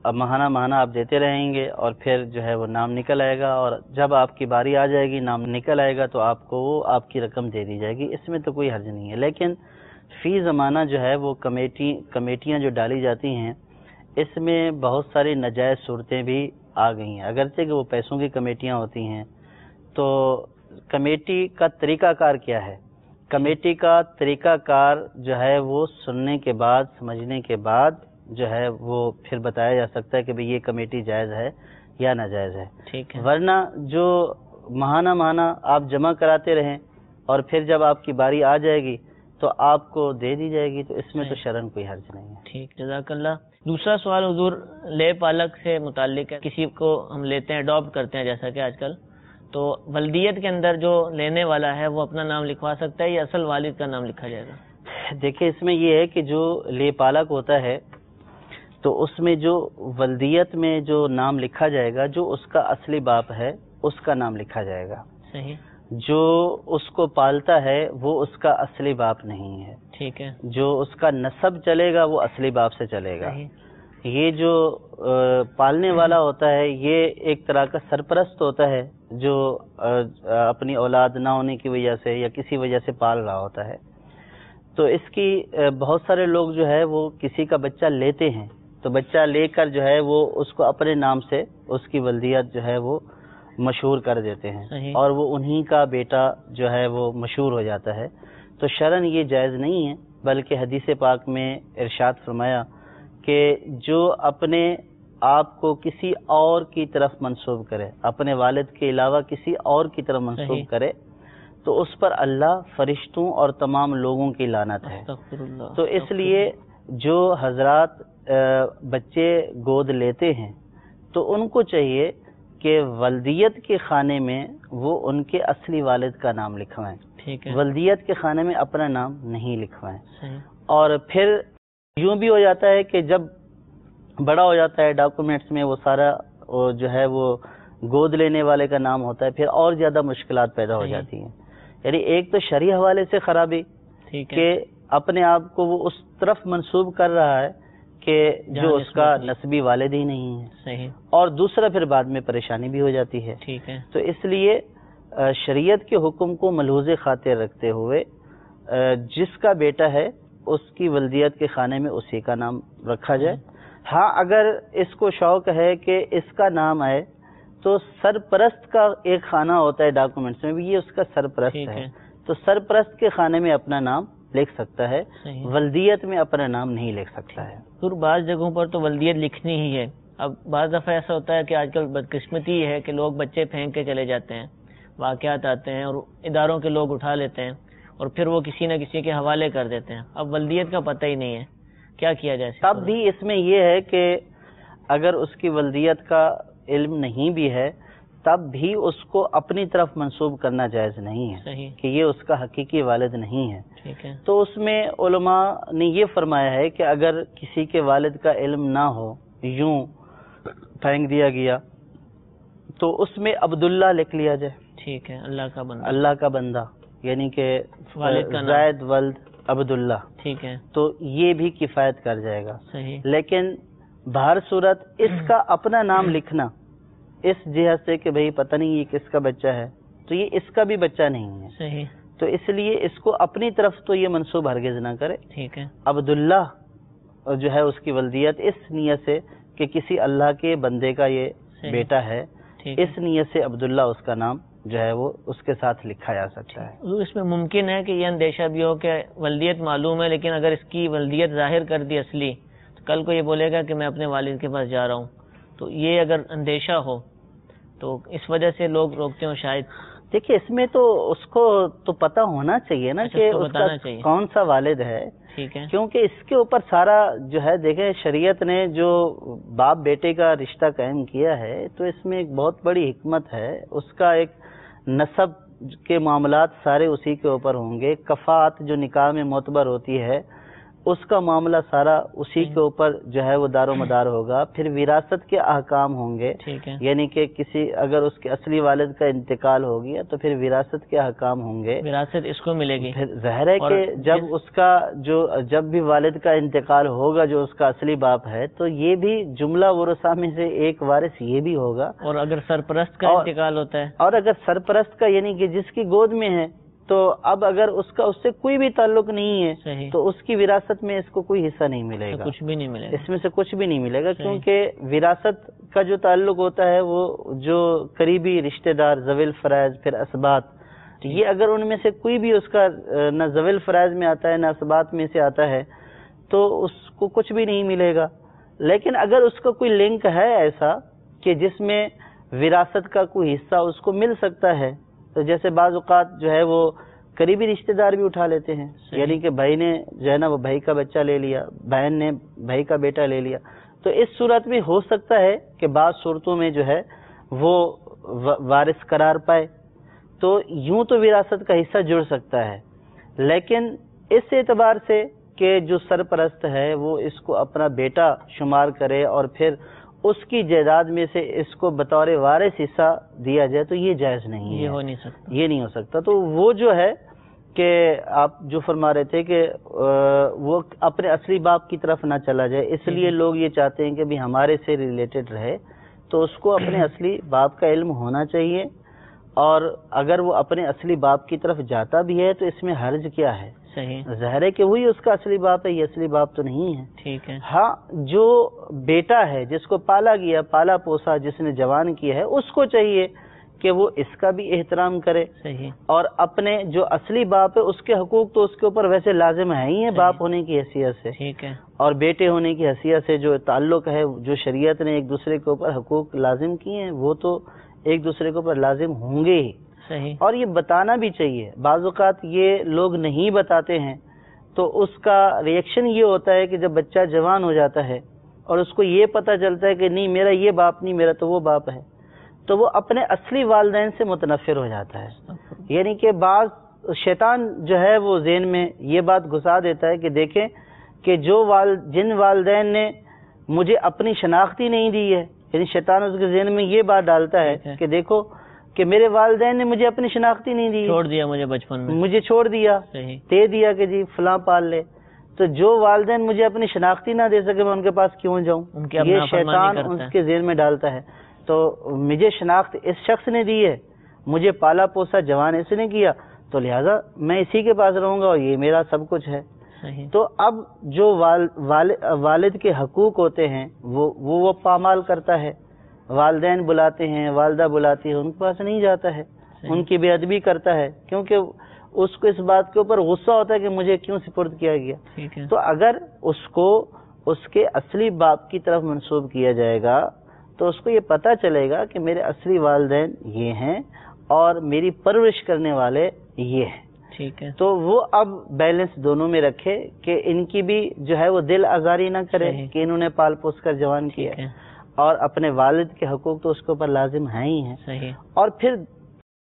اب ماہانہ آپ دیتے رہیں گے اور پھر جو ہے وہ نام نکل آئے گا، اور جب آپ کی باری آ جائے گی نام نکل آئے گا تو آپ کو وہ آپ کی رقم دے دی جائے گی، اس میں تو کوئی حرج نہیں ہے۔ لیکن فی زمانہ جو ہے وہ کمیٹیاں جو ڈالی جاتی ہیں اس میں بہت ساری ناجائز صورتیں بھی آ گئی ہیں، اگرچہ کہ وہ پیسوں کی کمیٹیاں ہوتی ہیں۔ تو کمیٹی کا طریقہ کار کیا ہے؟ کمیٹی کا طریقہ کار جو ہے وہ سننے کے بعد، سمجھنے کے بعد جو ہے وہ پھر بتایا جا سکتا ہے کہ بھئی یہ کمیٹی جائز ہے یا ناجائز ہے۔ ٹھیک ہے، ورنہ جو ماہانہ آپ جمع کراتے رہیں اور پھر جب آپ کی باری آ جائے گی تو آپ کو دے دی جائے گی، تو اس میں تو شرعاً کوئی حرج نہیں ہے۔ ٹھیک، جزاک اللہ۔ دوسرا سوال حضور لے پالک سے متعلق ہے۔ کسی کو ہم لیتے ہیں، اڈاپٹ کرتے ہیں جیسا کہ آج کل، تو ولدیت کے اندر جو لینے والا ہے وہ اپنا نام لکھوا سکتا ہے یا اصل والد کا نام لکھا جائے گا؟ دیکھیں اس میں یہ ہے کہ جو لے پالک ہوتا ہے تو اس میں جو ولدیت میں جو نام لکھا جائے گا، جو اس کا اصلی باپ ہے اس کا نام لکھا جائے گا۔ صحیح۔ جو اس کو پالتا ہے وہ اس کا اصلی باپ نہیں ہے۔ ٹھیک ہے، جو اس کا نسب چلے گا وہ اصلی باپ سے چلے گا۔ یہ جو پالنے والا ہوتا ہے یہ ایک طرح کا سرپرست ہوتا ہے جو اپنی اولاد نہ ہونے کی وجہ سے یا کسی وجہ سے پال رہا ہوتا ہے۔ تو اس کی بہت سارے لوگ جو ہے وہ کسی کا بچہ لیتے ہیں تو بچہ لے کر جو ہے وہ اس کو اپنے نام سے اس کی ولدیت جو ہے وہ مشہور کر دیتے ہیں اور وہ انہی کا بیٹا جو ہے وہ مشہور ہو جاتا ہے۔ تو شرعاً یہ جائز نہیں ہے، بلکہ حدیث پاک میں ارشاد فرمایا کہ جو اپنے آپ کو کسی اور کی طرف منسوب کرے، اپنے والد کے علاوہ کسی اور کی طرف منسوب کرے تو اس پر اللہ، فرشتوں اور تمام لوگوں کی لعنت ہے۔ تو اس لیے جو حضرات بچے گود لیتے ہیں تو ان کو چاہیے کہ ولدیت کے خانے میں وہ ان کے اصلی والد کا نام لکھوائیں، ولدیت کے خانے میں اپنا نام نہیں لکھوائیں۔ اور پھر یوں بھی ہو جاتا ہے کہ جب بڑا ہو جاتا ہے ڈاکومنٹس میں وہ سارا جو ہے وہ گود لینے والے کا نام ہوتا ہے، پھر اور زیادہ مشکلات پیدا ہو جاتی ہیں۔ یعنی ایک تو شرعی حوالے سے خرابی کہ اپنے آپ کو وہ اس طرف منسوب کر رہا ہے کہ جو اس کا نسبی والد ہی نہیں ہے، صحیح، اور دوسرا پھر بعد میں پریشانی بھی ہو جاتی ہے۔ ٹھیک ہے، تو اس لیے شریعت کے حکم کو ملحوظ خاطر رکھتے ہوئے جس کا بیٹا ہے اس کی ولدیت کے خانے میں اسی کا نام رکھا جائے۔ ہاں اگر اس کو شوق ہے کہ اس کا نام آئے تو سرپرست کا ایک خانہ ہوتا ہے ڈاکومنٹس میں بھی، یہ اس کا سرپرست ہے، تو سرپرست کے خانے میں اپنا نام لکھ سکتا ہے، ولدیت میں اپنا نام نہیں لکھ سکتا ہے۔ پھر بعض جگہوں پر تو ولدیت لکھنی ہی ہے۔ اب بعض دفعہ ایسا ہوتا ہے کہ آج کل بدقسمتی ہے کہ لوگ بچے پھینک کے چلے جاتے ہیں، واقعات آتے ہیں اور اداروں کے لوگ اٹھا لیتے ہیں اور پھر وہ کسی نہ کسی کے حوالے کر دیتے ہیں۔ اب ولدیت کا پتہ ہی نہیں ہے، کیا کیا جائے؟ تب بھی اس میں یہ ہے کہ اگر اس کی ولدیت کا علم نہیں بھی ہے تب بھی اس کو اپنی طرف منسوب کرنا جائز نہیں ہے کہ یہ اس کا حقیقی والد نہیں ہے۔ ٹھیک ہے، تو اس میں علماء نے یہ فرمایا ہے کہ اگر کسی کے والد کا علم نہ ہو، یوں پھینک دیا گیا، تو اس میں عبداللہ لکھ لیا جائے۔ ٹھیک ہے، اللہ کا بندہ، اللہ کا بندہ، یعنی کہ والد کا نام زید ولد عبداللہ، ٹھیک ہے، تو یہ بھی کفایت کر جائے گا۔ صحیح، لیکن بہر صورت اس کا اپنا نام لکھنا اس جہت سے کہ بھئی پتہ نہیں یہ کس کا بچہ ہے، تو یہ اس کا بھی بچہ نہیں ہے، صحیح، تو اس لیے اس کو اپنی طرف تو یہ منسوب ہرگز نہ کرے۔ ٹھیک ہے، عبداللہ جو ہے اس کی ولدیت اس نیت سے کہ کسی اللہ کے بندے کا یہ بیٹا ہے، اس نیت سے عبداللہ اس کا نام جو ہے وہ اس کے ساتھ لکھا جا سکتا ہے۔ اس میں ممکن ہے کہ یہ اندیشہ بھی ہو کہ ولدیت معلوم ہے لیکن اگر اس کی ولدیت ظاہر کر دی اصلی تو کل کو یہ بولے گا کہ میں اپنے والد کے پاس جا رہا ہوں، تو یہ اگر اندیشہ ہو تو اس وجہ سے لوگ روکتے ہوں شاید۔ دیکھیے اس میں تو اس کو تو پتہ ہونا چاہیے نا کہ اس کا کون سا والد ہے، ٹھیک ہے، کیونکہ اس کے اوپر سارا جو ہے دیکھیں شریعت نے جو باپ بیٹے کا رشتہ قائم کیا ہے تو اس میں ایک بہت بڑی حکمت ہے، اس کا ایک نسب کے معاملات سارے اسی کے اوپر ہوں گے، کفاعت جو نکاح میں معتبر ہوتی ہے اس کا معاملہ سارا اسی کے اوپر جو ہے وہ دار و مدار ہوگا، پھر وراثت کے احکام ہوں گے، یعنی کہ کسی اگر اس کے اصلی والد کا انتقال ہو گیا تو پھر وراثت کے احکام ہوں گے، وراثت اس کو ملے گی۔ پھر ظاہر ہے کہ جب اس کا جب بھی والد کا انتقال ہوگا جو اس کا اصلی باپ ہے تو یہ بھی جملہ ورثہ میں سے ایک وارث یہ بھی ہوگا، اور اگر سرپرست کا انتقال ہوتا ہے، اور اگر سرپرست کا یعنی کہ جس کی گود میں ہے تو اب اگر اس کا اس سے کوئی بھی تعلق نہیں ہے تو اس کی وراثت میں اس کو کوئی حصہ نہیں ملے گا، کچھ بھی نہیں ملے گا، اس میں سے کچھ بھی نہیں ملے گا، کیونکہ وراثت کا جو تعلق ہوتا ہے وہ جو قریبی رشتہ دار ذوی الفرائض پھر اسبات، یہ اگر ان میں سے کوئی بھی اس کا نہ ذوی الفرائض میں آتا ہے نہ اسبات میں سے آتا ہے تو اس کو کچھ بھی نہیں ملے گا۔ لیکن اگر اس کا کوئی لنک ہے ایسا کہ جس میں وراثت کا کوئی حصہ اس کو مل سکتا ہے، تو جیسے بعض اوقات جو ہے وہ قریبی رشتہ دار بھی اٹھا لیتے ہیں، یعنی کہ بھائی نے جو ہے نا وہ بھائی کا بچہ لے لیا، بہن نے بھائی کا بیٹا لے لیا، تو اس صورت میں ہو سکتا ہے کہ بعض صورتوں میں جو ہے وہ وارث قرار پائے، تو یوں تو وراثت کا حصہ جڑ سکتا ہے، لیکن اس اعتبار سے کہ جو سرپرست ہے وہ اس کو اپنا بیٹا شمار کرے اور پھر اس کی جائیداد میں سے اس کو بطور وارث حصہ دیا جائے تو یہ جائز نہیں ہے، یہ ہو نہیں سکتا، یہ نہیں ہو سکتا۔ تو وہ جو ہے کہ آپ جو فرما رہے تھے کہ وہ اپنے اصلی باپ کی طرف نہ چلا جائے، اس لیے لوگ یہ چاہتے ہیں کہ بھی ہمارے سے ریلیٹڈ رہے، تو اس کو اپنے اصلی باپ کا علم ہونا چاہیے، اور اگر وہ اپنے اصلی باپ کی طرف جاتا بھی ہے تو اس میں حرج کیا ہے؟ ظاہر ہے کہ وہی اس کا اصلی باپ ہے، یہ اصلی باپ تو نہیں ہے۔ ٹھیک ہے، ہاں جو بیٹا ہے جس کو پالا گیا، پالا پوسا، جس نے جوان کیا ہے، اس کو چاہیے کہ وہ اس کا بھی احترام کرے، اور اپنے جو اصلی باپ ہے اس کے حقوق تو اس کے اوپر ویسے لازم ہے ہی ہے باپ ہونے کی حیثیت سے، ٹھیک ہے، اور بیٹے ہونے کی حیثیت سے جو تعلق ہے، جو شریعت نے ایک دوسرے کے اوپر حقوق لازم کیے ہیں وہ تو ایک دوسرے کے اوپر لازم ہوں گے ہی۔ صحیح. اور یہ بتانا بھی چاہیے. بعض اوقات یہ لوگ نہیں بتاتے ہیں تو اس کا ریئیکشن یہ ہوتا ہے کہ جب بچہ جوان ہو جاتا ہے اور اس کو یہ پتہ چلتا ہے کہ نہیں میرا یہ باپ نہیں، میرا تو وہ باپ ہے، تو وہ اپنے اصلی والدین سے متنفر ہو جاتا ہے. یعنی کہ بعض شیطان جو ہے وہ ذہن میں یہ بات گھسا دیتا ہے کہ دیکھیں کہ جن والدین نے مجھے اپنی شناختی نہیں دی ہے، یعنی شیطان اس کے ذہن میں یہ بات ڈالتا ہے کہ دیکھو کہ میرے والدین نے مجھے اپنی شناختی نہیں دی، چھوڑ دیا مجھے بچپن میں، مجھے چھوڑ دیا، دے دیا کہ جی فلاں پال لے. تو جو والدین مجھے اپنی شناختی نہ دے سکے میں ان کے پاس کیوں جاؤں؟ یہ شیطان اس کے ذہن میں ڈالتا ہے. تو مجھے شناخت اس شخص نے دی ہے، مجھے پالا پوسا جوان اس نے کیا، تو لہٰذا میں اسی کے پاس رہوں گا اور یہ میرا سب کچھ ہے. تو اب جو والد کے حقوق ہوتے ہیں وہ پامال کرتا ہے. والدین بلاتے ہیں، والدہ بلاتی ہے، ان کے پاس نہیں جاتا ہے، ان کی بے ادبی کرتا ہے، کیونکہ اس کو اس بات کے اوپر غصہ ہوتا ہے کہ مجھے کیوں سپرد کیا گیا. تو اگر اس کو اس کے اصلی باپ کی طرف منسوب کیا جائے گا تو اس کو یہ پتہ چلے گا کہ میرے اصلی والدین یہ ہیں اور میری پرورش کرنے والے یہ ہیں. ٹھیک ہے. تو وہ اب بیلنس دونوں میں رکھے کہ ان کی بھی جو ہے وہ دل آزاری نہ کرے کہ انہوں نے پال پوس کر جوان کیا، اور اپنے والد کے حقوق تو اس کے اوپر لازم ہیں ہی ہیں. اور پھر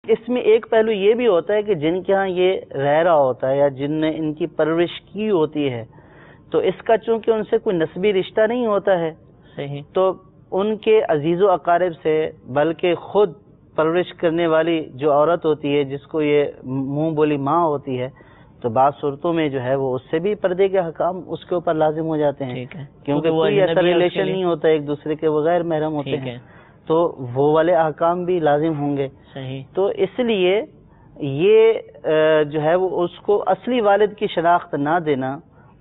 اس میں ایک پہلو یہ بھی ہوتا ہے کہ جن کے ہاں یہ رہ رہا ہوتا ہے یا جن نے ان کی پرورش کی ہوتی ہے تو اس کا چونکہ ان سے کوئی نسبی رشتہ نہیں ہوتا ہے، تو ان کے عزیز و اقارب سے بلکہ خود پرورش کرنے والی جو عورت ہوتی ہے جس کو یہ منہ بولی ماں ہوتی ہے، تو بعض صورتوں میں جو ہے وہ اس سے بھی پردے کے حکام اس کے اوپر لازم ہو جاتے ہیں، کیونکہ کوئی ایسا ریلیشن نہیں ہوتا ایک دوسرے کے بغیر محرم ہوتے ہیں، تو وہ والے احکام بھی لازم ہوں گے. تو اس لیے یہ جو ہے وہ اس کو اصلی والد کی شناخت نہ دینا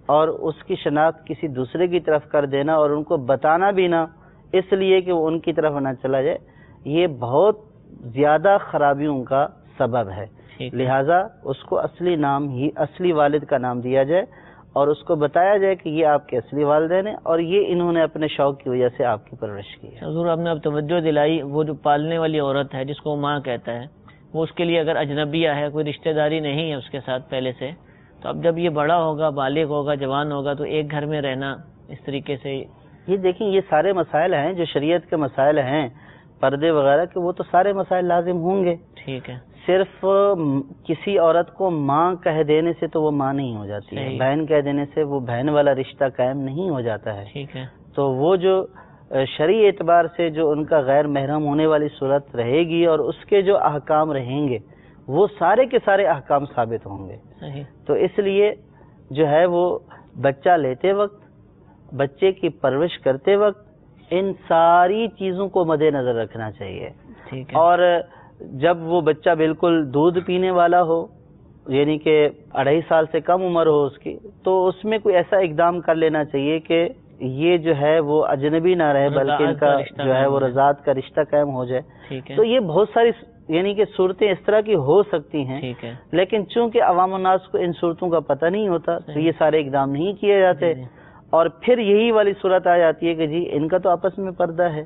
اور اس کی شناخت کسی دوسرے کی طرف کر دینا اور ان کو بتانا بھی نہ، اس لیے کہ وہ ان کی طرف نہ چلا جائے، یہ بہت زیادہ خرابیوں کا سبب ہے. لہٰذا اس کو اصلی نام ہی اصلی والد کا نام دیا جائے اور اس کو بتایا جائے کہ یہ آپ کے اصلی والدین ہیں اور یہ انہوں نے اپنے شوق کی وجہ سے آپ کی پرورش کی ہے. حضور آپ نے اب توجہ دلائی، وہ جو پالنے والی عورت ہے جس کو ماں کہتا ہے، وہ اس کے لیے اگر اجنبیہ ہے، کوئی رشتہ داری نہیں ہے اس کے ساتھ پہلے سے، تو اب جب یہ بڑا ہوگا، بالغ ہوگا، جوان ہوگا، تو ایک گھر میں رہنا اس طریقے سے، یہ دیکھیں یہ سارے مسائل ہیں جو شریعت کے مسائل ہیں پردے وغیرہ کے، وہ تو سارے مسائل لازم ہوں گے. ٹھیک ہے. صرف کسی عورت کو ماں کہہ دینے سے تو وہ ماں نہیں ہو جاتی ہے، بہن کہہ دینے سے وہ بہن والا رشتہ قائم نہیں ہو جاتا ہے. ٹھیک ہے. تو وہ جو شرعی اعتبار سے جو ان کا غیر محرم ہونے والی صورت رہے گی اور اس کے جو احکام رہیں گے وہ سارے کے سارے احکام ثابت ہوں گے. تو اس لیے جو ہے وہ بچہ لیتے وقت، بچے کی پرورش کرتے وقت ان ساری چیزوں کو مد نظر رکھنا چاہیے. اور جب وہ بچہ بالکل دودھ پینے والا ہو، یعنی کہ 2.5 سال سے کم عمر ہو اس کی، تو اس میں کوئی ایسا اقدام کر لینا چاہیے کہ یہ جو ہے وہ اجنبی نہ رہے بلکہ ان کا جو ہے وہ رضاعت کا رشتہ قائم ہو جائے. تو یہ بہت ساری یعنی کہ صورتیں اس طرح کی ہو سکتی ہیں، لیکن چونکہ عوام الناس کو ان صورتوں کا پتہ نہیں ہوتا تو یہ سارے اقدام نہیں کیے جاتے، اور پھر یہی والی صورت آ جاتی ہے کہ جی ان کا تو آپس میں پردہ ہے،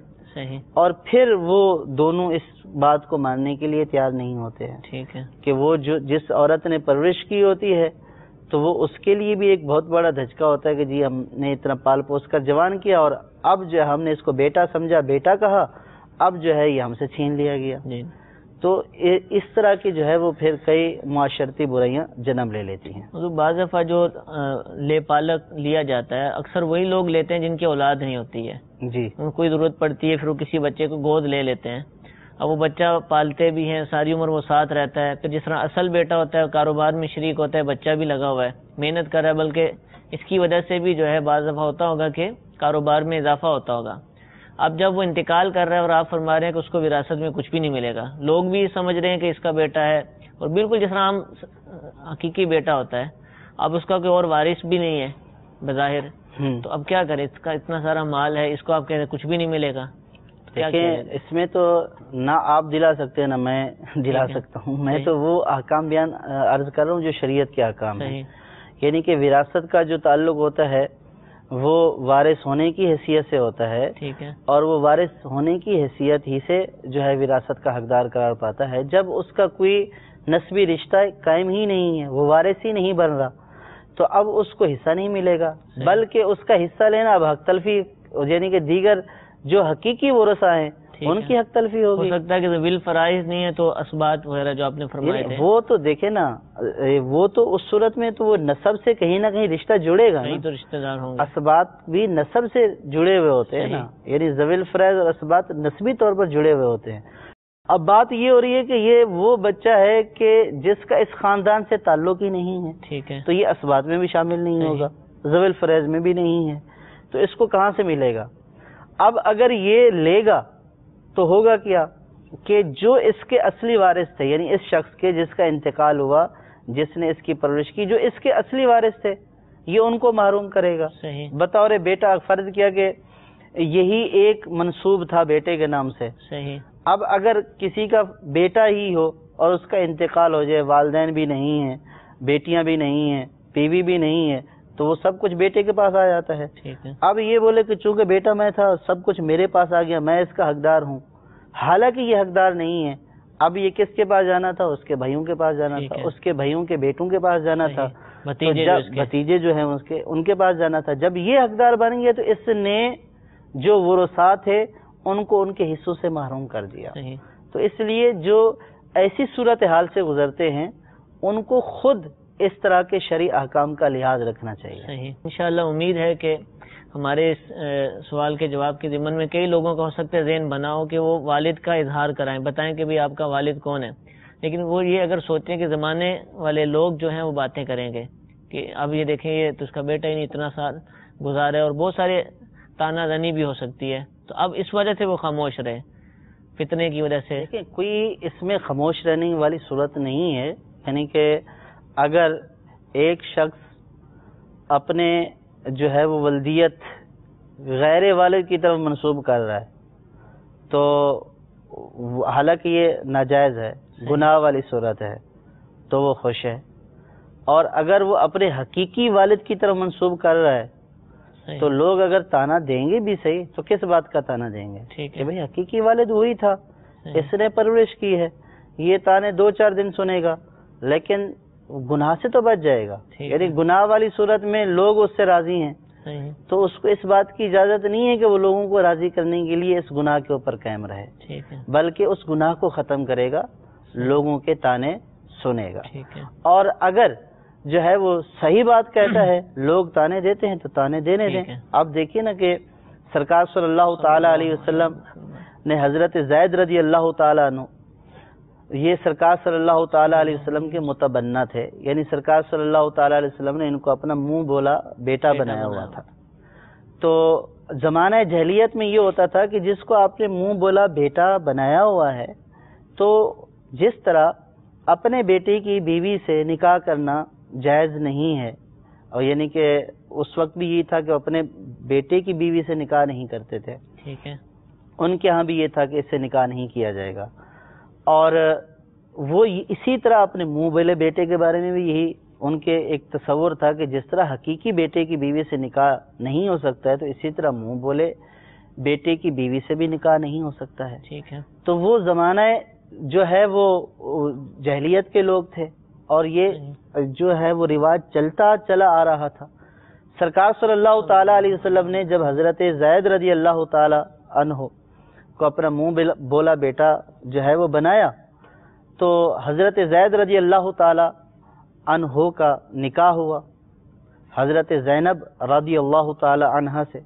اور پھر وہ دونوں اس بات کو ماننے کے لیے تیار نہیں ہوتے ہیں. ٹھیک ہے. کہ وہ جو جس عورت نے پرورش کی ہوتی ہے تو وہ اس کے لیے بھی ایک بہت بڑا دھچکا ہوتا ہے کہ جی ہم نے اتنا پال پوس کر جوان کیا اور اب جو ہم نے اس کو بیٹا سمجھا، بیٹا کہا، اب جو ہے یہ ہم سے چھین لیا گیا. تو اس طرح کی جو ہے وہ پھر کئی معاشرتی برائیاں جنم لے لیتی ہیں. بعض دفعہ جو لے پالک لیا جاتا ہے اکثر وہی لوگ لیتے ہیں جن کی اولاد نہیں ہوتی ہے. جی. ان کو کوئی ضرورت پڑتی ہے، پھر وہ کسی بچے کو گود لے لیتے ہیں. اب وہ بچہ پالتے بھی ہیں، ساری عمر وہ ساتھ رہتا ہے، پھر جس طرح اصل بیٹا ہوتا ہے کاروبار میں شریک ہوتا ہے، بچہ بھی لگا ہوا ہے، محنت کر رہا ہے، بلکہ اس کی وجہ سے بھی جو ہے بعض دفعہ ہوتا ہوگا کہ کاروبار میں اضافہ ہوتا ہوگا. اب جب وہ انتقال کر رہا ہے اور آپ فرما رہے ہیں کہ اس کو وراثت میں کچھ بھی نہیں ملے گا، لوگ بھی سمجھ رہے ہیں کہ اس کا بیٹا ہے، اور بالکل جس طرح ہم حقیقی بیٹا ہوتا ہے، اب اس کا کوئی اور وارث بھی نہیں ہے بظاہر، تو اب کیا کرے؟ اس کا اتنا سارا مال ہے، اس کو آپ کہہ رہے ہیں کچھ بھی نہیں ملے گا. اس میں تو نہ آپ دلا سکتے ہیں نہ میں دلا سکتا ہوں. میں تو وہ احکام بیان عرض کر رہا ہوں جو شریعت کے احکام ہیں. یعنی کہ وراثت کا جو تعلق ہوتا ہے وہ وارث ہونے کی حیثیت سے ہوتا ہے، ٹھیک ہے، اور وہ وارث ہونے کی حیثیت ہی سے جو ہے وراثت کا حقدار قرار پاتا ہے. جب اس کا کوئی نسبی رشتہ قائم ہی نہیں ہے، وہ وارث ہی نہیں بن رہا، تو اب اس کو حصہ نہیں ملے گا، بلکہ اس کا حصہ لینا اب حق تلفی، یعنی کہ دیگر جو حقیقی ورثاء ہیں ان کی حق تلفی ہوگی. ہو سکتا ہے کہ ول فرائض نہیں ہے تو اسبات وغیرہ جو آپ نے فرمائے تھے وہ تو دیکھیں نا، وہ تو اس صورت میں تو وہ نسب سے کہیں نہ کہیں رشتہ جڑے گا، تو رشتہ دار ہوں گے. اسبات بھی نسب سے جڑے ہوئے ہوتے ہیں نا، یعنی ذوی الفرائض اور اسبات نسبی طور پر جڑے ہوئے ہوتے ہیں. اب بات یہ ہو رہی ہے کہ یہ وہ بچہ ہے کہ جس کا اس خاندان سے تعلق ہی نہیں ہے، ٹھیک ہے، تو یہ اسبات میں بھی شامل نہیں ہوگا، ذوی الفرائض میں بھی نہیں ہے، تو اس کو کہاں سے ملے گا؟ اب اگر یہ لے گا تو ہوگا کیا کہ جو اس کے اصلی وارث تھے، یعنی اس شخص کے جس کا انتقال ہوا، جس نے اس کی پرورش کی، جو اس کے اصلی وارث تھے، یہ ان کو محروم کرے گا. بطور بیٹا فرض کیا کہ یہی ایک منصوب تھا بیٹے کے نام سے. صحیح. اب اگر کسی کا بیٹا ہی ہو اور اس کا انتقال ہو جائے، والدین بھی نہیں ہیں، بیٹیاں بھی نہیں ہیں، بیوی بھی نہیں ہے، تو وہ سب کچھ بیٹے کے پاس آ جاتا ہے. اب یہ بولے کہ چونکہ بیٹا میں تھا، سب کچھ میرے پاس آ گیا، میں اس کا حقدار ہوں، حالانکہ یہ حقدار نہیں ہے. اب یہ کس کے پاس جانا تھا؟ اس کے بھائیوں کے پاس جانا تھا، اس کے بھائیوں کے بیٹوں کے پاس جانا تھا، بھتیجے جو ہیں ان کے پاس جانا تھا. جب یہ حقدار بن گیا تو اس نے جو ورثاء تھے ان کو ان کے حصوں سے محروم کر دیا. تو اس لیے جو ایسی صورتحال سے گزرتے ہیں ان کو خود اس طرح کے شرعی احکام کا لحاظ رکھنا چاہیے. صحیح. انشاءاللہ امید ہے کہ ہمارے اس سوال کے جواب کے ضمن میں کئی لوگوں کا ہو سکتا ہے ذہن بنا ہو کہ وہ والد کا اظہار کرائیں، بتائیں کہ بھی آپ کا والد کون ہے. لیکن وہ یہ اگر سوچیں کہ زمانے والے لوگ جو ہیں وہ باتیں کریں گے کہ اب یہ دیکھیں یہ تو اس کا بیٹا ہی نہیں اتنا سال گزارا ہے، اور بہت سارے تانا زنی بھی ہو سکتی ہے، تو اب اس وجہ سے وہ خاموش رہے، فتنے کی وجہ سے. دیکھیں کوئی اس میں خاموش رہنے والی صورت نہیں ہے. یعنی کہ اگر ایک شخص اپنے جو ہے وہ ولدیت غیر والد کی طرف منسوب کر رہا ہے تو حالانکہ یہ ناجائز ہے، گناہ والی صورت ہے، تو وہ خوش ہے. اور اگر وہ اپنے حقیقی والد کی طرف منسوب کر رہا ہے تو لوگ اگر تانا دیں گے بھی صحیح، تو کس بات کا تانا دیں گے کہ بھئی حقیقی والد وہی تھا، اس نے پرورش کی ہے. یہ تانے 2-4 دن سنے گا لیکن گناہ سے تو بچ جائے گا. یعنی گناہ والی صورت میں لوگ اس سے راضی ہیں تو اس کو اس بات کی اجازت نہیں ہے کہ وہ لوگوں کو راضی کرنے کے لیے اس گناہ کے اوپر قائم رہے، بلکہ اس گناہ کو ختم کرے گا، لوگوں کے تانے سنے گا. اور اگر جو ہے وہ صحیح بات کہتا ہے، لوگ تانے دیتے ہیں تو تانے دینے دیں. آپ دیکھیے نا کہ سرکار صلی اللہ تعالی علیہ وسلم نے حضرت زید رضی اللہ تعالیٰ عنہ، یہ سرکار صلی اللہ تعالیٰ علیہ وسلم کے متبنہ تھے، یعنی سرکار صلی اللہ تعالیٰ علیہ وسلم نے ان کو اپنا منہ بولا بیٹا بنایا ہوا تھا. تو زمانہ جہلیت میں یہ ہوتا تھا کہ جس کو آپ نے منہ بولا بیٹا بنایا ہوا ہے تو جس طرح اپنے بیٹے کی بیوی سے نکاح کرنا جائز نہیں ہے، اور یعنی کہ اس وقت بھی یہ تھا کہ اپنے بیٹے کی بیوی سے نکاح نہیں کرتے تھے، ٹھیک ہے، ان کے ہاں بھی یہ تھا کہ اس سے نکاح نہیں کیا جائے گا. اور وہ اسی طرح اپنے منہ بولے بیٹے کے بارے میں بھی یہی ان کے ایک تصور تھا کہ جس طرح حقیقی بیٹے کی بیوی سے نکاح نہیں ہو سکتا ہے تو اسی طرح منہ بولے بیٹے کی بیوی سے بھی نکاح نہیں ہو سکتا ہے. ٹھیک ہے. تو وہ زمانہ جو ہے وہ جہلیت کے لوگ تھے اور یہ جو ہے وہ رواج چلتا چلا آ رہا تھا. سرکار صلی اللہ تعالی علیہ وسلم نے جب حضرت زید رضی اللہ تعالی عنہ کو اپنا منہ بولا بیٹا جو ہے وہ بنایا تو حضرت زید رضی اللہ تعالی عنہ کا نکاح ہوا حضرت زینب رضی اللہ تعالی عنہا سے،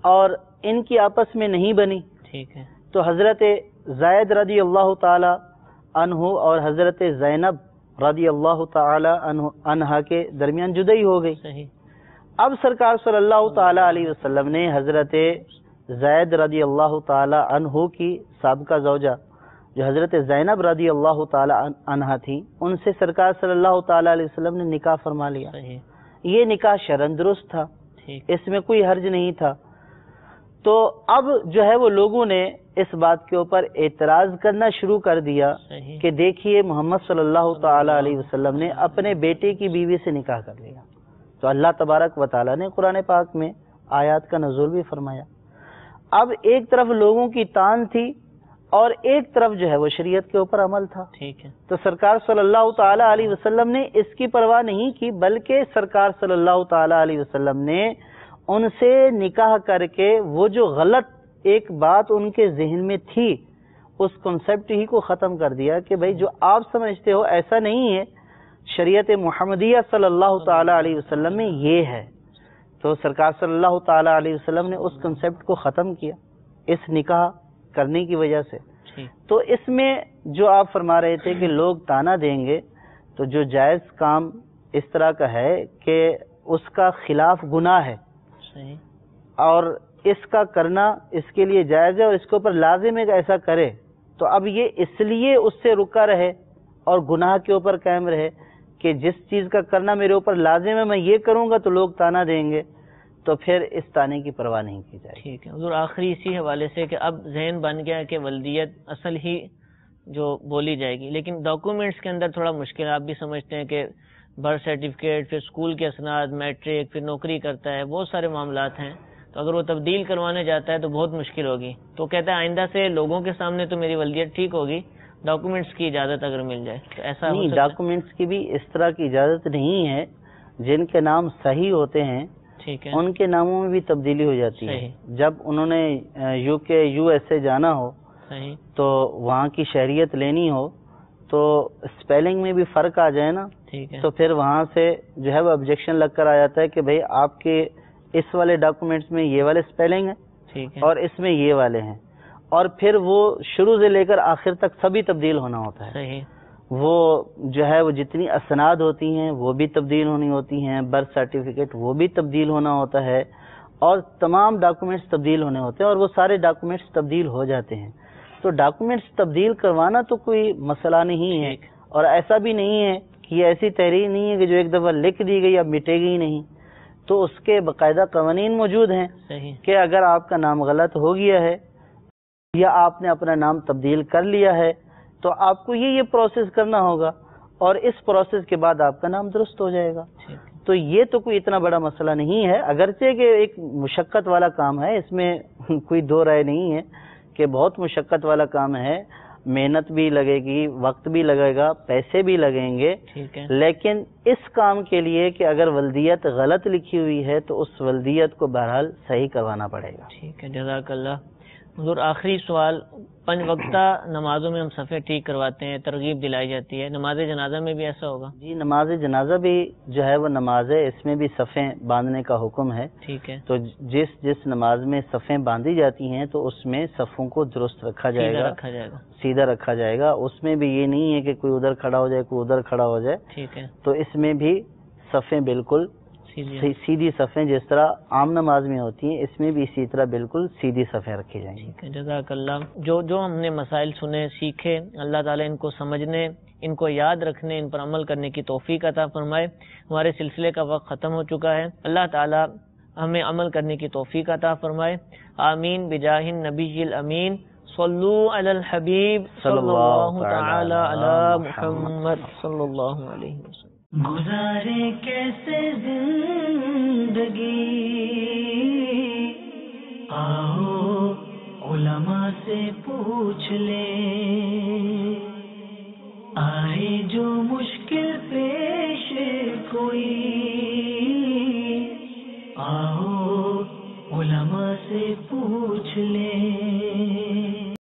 اور ان کی آپس میں نہیں بنی. ٹھیک ہے. تو حضرت زید رضی اللہ تعالی عنہ اور حضرت زینب رضی اللہ تعالی عنہا کے درمیان جدائی ہو گئی. صحیح. اب سرکار صلی اللہ تعالی علیہ وسلم نے حضرت زید رضی اللہ تعالی عنہ کی سابقہ زوجہ جو حضرت زینب رضی اللہ تعالی عنہا تھی ان سے سرکار صلی اللہ تعالی علیہ وسلم نے نکاح فرما لیا. یہ نکاح شرعاً درست تھا، اس میں کوئی حرج نہیں تھا. تو اب جو ہے وہ لوگوں نے اس بات کے اوپر اعتراض کرنا شروع کر دیا کہ دیکھیے محمد صلی اللہ تعالی علیہ وسلم نے اپنے بیٹے کی بیوی سے نکاح کر لیا. تو اللہ تبارک و تعالیٰ نے قرآن پاک میں آیات کا نزول بھی فرمایا. اب ایک طرف لوگوں کی تان تھی اور ایک طرف جو ہے وہ شریعت کے اوپر عمل تھا. ٹھیک ہے. تو سرکار صلی اللہ تعالی علیہ وسلم نے اس کی پرواہ نہیں کی، بلکہ سرکار صلی اللہ تعالی علیہ وسلم نے ان سے نکاح کر کے وہ جو غلط ایک بات ان کے ذہن میں تھی اس کنسپٹ ہی کو ختم کر دیا کہ بھائی جو آپ سمجھتے ہو ایسا نہیں ہے، شریعت محمدیہ صلی اللہ تعالی علیہ وسلم میں یہ ہے. تو سرکار صلی اللہ تعالی علیہ وسلم نے اس کنسپٹ کو ختم کیا اس نکاح کرنے کی وجہ سے. تو اس میں جو آپ فرما رہے تھے کہ لوگ تانا دیں گے، تو جو جائز کام اس طرح کا ہے کہ اس کا خلاف گناہ ہے اور اس کا کرنا اس کے لیے جائز ہے اور اس کے اوپر لازم ہے کہ ایسا کرے. تو اب یہ اس لیے اس سے رکا رہے اور گناہ کے اوپر قائم رہے کہ جس چیز کا کرنا میرے اوپر لازم ہے میں یہ کروں گا تو لوگ تانا دیں گے، تو پھر اس تانے کی پرواہ نہیں کی جائے. ٹھیک ہے حضور. آخری اسی حوالے سے کہ اب ذہن بن گیا کہ ولدیت اصل ہی جو بولی جائے گی، لیکن ڈاکومنٹس کے اندر تھوڑا مشکل ہے. آپ بھی سمجھتے ہیں کہ برتھ سرٹیفکیٹ، پھر اسکول کے اسناد، میٹرک، پھر نوکری کرتا ہے، بہت سارے معاملات ہیں. تو اگر وہ تبدیل کروانے جاتا ہے تو بہت مشکل ہوگی. تو کہتا ہے آئندہ سے لوگوں کے سامنے تو میری ولدیت ٹھیک ہوگی، ڈاکومنٹس کی اجازت اگر مل جائے تو ایسا نہیں. ڈاکومنٹس کی بھی اس طرح کی اجازت نہیں ہے. جن کے نام صحیح ہوتے ہیں ٹھیک ہے ان کے ناموں میں بھی تبدیلی ہو جاتی ہے. جب انہوں نے یو ایس اے جانا ہو تو وہاں کی شہریت لینی ہو تو اسپیلنگ میں بھی فرق آ جائے نا، تو پھر وہاں سے جو ہے وہ آبجیکشن لگ کر آ جاتا ہے کہ بھئی آپ کے اس والے ڈاکومنٹس میں یہ والے اسپیلنگ ہے اور اس میں یہ والے ہیں، اور پھر وہ شروع سے لے کر آخر تک سبھی تبدیل ہونا ہوتا ہے. وہ جو ہے وہ جتنی اسناد ہوتی ہیں وہ بھی تبدیل ہونی ہوتی ہیں، برتھ سرٹیفکیٹ وہ بھی تبدیل ہونا ہوتا ہے، اور تمام ڈاکومنٹس تبدیل ہونے ہوتے ہیں، اور وہ سارے ڈاکومنٹس تبدیل ہو جاتے ہیں. تو ڈاکومنٹس تبدیل کروانا تو کوئی مسئلہ نہیں ہے، اور ایسا بھی نہیں ہے کہ یہ ایسی تحریر نہیں ہے کہ جو ایک دفعہ لکھ دی گئی اب مٹے گی نہیں. تو اس کے باقاعدہ قوانین موجود ہیں کہ اگر آپ کا نام غلط ہو گیا ہے یا آپ نے اپنا نام تبدیل کر لیا ہے تو آپ کو یہ پروسیس کرنا ہوگا، اور اس پروسیس کے بعد آپ کا نام درست ہو جائے گا. تو یہ تو کوئی اتنا بڑا مسئلہ نہیں ہے، اگرچہ کہ ایک مشقت والا کام ہے، اس میں کوئی دو رائے نہیں ہے کہ بہت مشقت والا کام ہے، محنت بھی لگے گی، وقت بھی لگے گا، پیسے بھی لگیں گے. لیکن اس کام کے لیے کہ اگر ولدیت غلط لکھی ہوئی ہے تو اس ولدیت کو بہرحال صحیح کروانا پڑے گا. ٹھیک ہے، جزاک اللہ. حضور آخری سوال، 5 وقتہ نمازوں میں ہم صفیں ٹھیک کرواتے ہیں، ترغیب دلائی جاتی ہے، نماز جنازہ میں بھی ایسا ہوگا؟ جی، نماز جنازہ بھی جو ہے وہ نماز ہے، اس میں بھی صفیں باندھنے کا حکم ہے. ٹھیک ہے. تو جس نماز میں صفیں باندھی جاتی ہیں تو اس میں صفوں کو درست رکھا جائے گا، سیدھا رکھا جائے گا. اس میں بھی یہ نہیں ہے کہ کوئی ادھر کھڑا ہو جائے کوئی ادھر کھڑا ہو جائے. ٹھیک ہے. تو اس میں بھی صفیں بالکل سیدھی صفیں جس طرح عام نماز میں ہوتی ہیں اس میں بھی اسی طرح بالکل سیدھی صفیں رکھی جائیں گی. جزاک اللہ. جو ہم نے مسائل سنے، سیکھے، اللہ تعالیٰ ان کو سمجھنے، ان کو یاد رکھنے، ان پر عمل کرنے کی توفیق عطا فرمائے. ہمارے سلسلے کا وقت ختم ہو چکا ہے. اللہ تعالیٰ ہمیں عمل کرنے کی توفیق عطا فرمائے. آمین بجاہ النبی الامین. صلو علی الحبیب صلی اللہ تعالی علی محمد صلی اللہ علیہ وسلم. گزارے کیسے زندگی، آؤ علماء سے پوچھ لیں. آئے جو مشکل پیش کوئی، آؤ علماء سے پوچھ لیں.